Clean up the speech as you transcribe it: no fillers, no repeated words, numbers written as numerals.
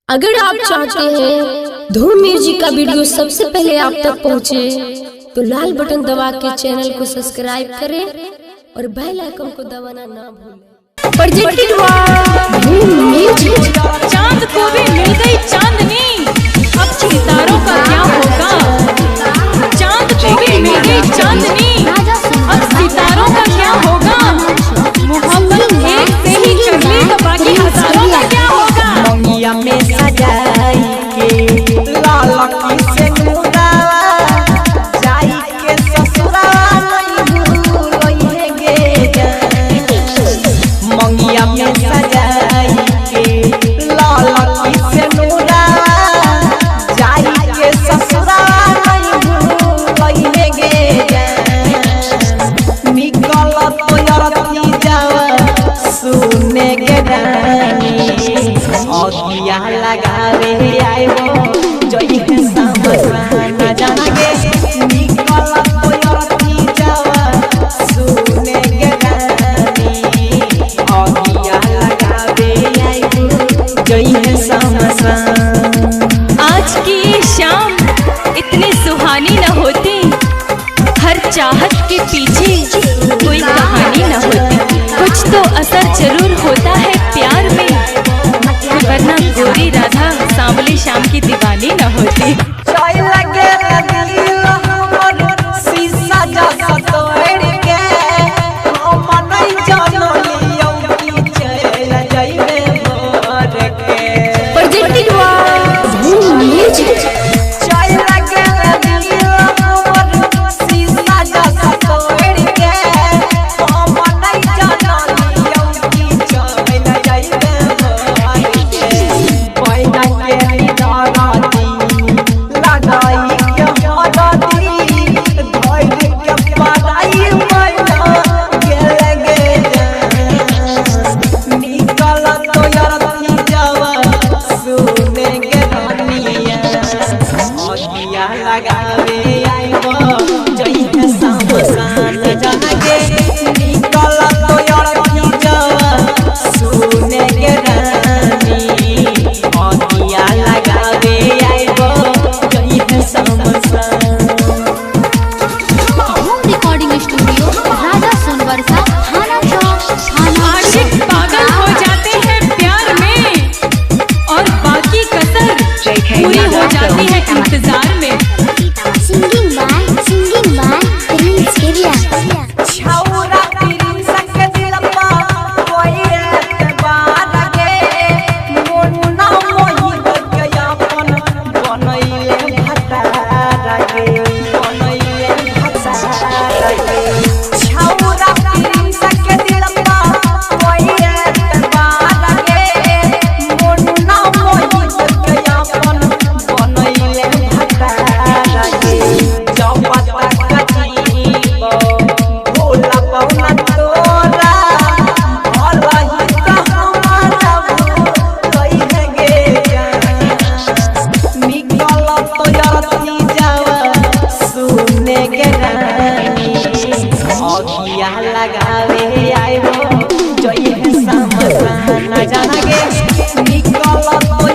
अगर आप चाहते हैं धूम म्यूजिक का वीडियो सबसे पहले आप तक पहुंचे, तो लाल बटन दबा के चैनल को सब्सक्राइब करें और बेल आइकन को दबाना ना भूलें। प्रोजेक्टेड बाय धूम म्यूजिक। चांद को भी मिल गई चांदनी, अब सितारों का क्या होगा। चांद को भी मिल गई चांदनी, अब सितारों का क्या होगा। मोहब्बत एक से ही कर ली तो बाकी हजारों का क्या होगा। मंगिया में सजाई के लाल की से मुदावा, जाई के ससुराल नहीं भूलोइहे गे। मंगिया में सजाई के लाल की से मुदावा, जाई के ससुराल नहीं भूलोइहे गे। निकल तो यरती जावा सुने गे रानी, अगिया लगावे आइबो जई है समझना जागे। निकल तो यरती जावा सुने गे रानी, अगिया लगावे आइबो जई है समझना। आज की ये शाम इतनी सुहानी न होती, हर चाहत के पीछे कोई कहानी न होती। कुछ तो असर जरूर होता है प्यार में, वरना गोरी राधा सांवली शाम की दीवानी न होती। चाय लगे दिल हमर शीशा जैसा तोड़ के, हम नहीं जानो लियो की चल जाइबे मोर के। प्रोजेक्टेड बाय धूम म्यूजिक। चाय लगे दिल हमर शीशा जैसा तोड़ के, हम नहीं जानो लियो की चल जाइबे मोर के। पैदा के निदाराती लगाई के हदाती, धोई के पढ़ाई मैना गेले गे। निकल तो यरती जावा सुने गे रानिया, अगिया लगावे आइबो जई है समसान जागे। निकल तो यरती जावा सुने गे रानी, अगिया लगावे आइबो जई है समसान। होम रिकॉर्डिंग स्टूडियो राजा सोनवर्षा थाना चौक थाना। आशिक पागल हो जाते हैं प्यार में, और बाकी कसर पूरी हो जाती है इंतजार में। सिंगिंग बाय प्रिंस केरिया। छौरा तेरी संग दिलपा कोई एतबार गे, मोना मोहित के अपन बनैले भतार गे, बनैले भतार गे। छौरा तेरी संग दिलपा कोई एतबार गे, मोना मोहित के अपन बनैले भतार गे। जब तक जीवो भोला पौना तोरा, भलही त हमारा कइहे गे। निकल तो यरती जावा सुने गे रानी, अगिया लगावे आइबो जई है समसान जागे। निकल तो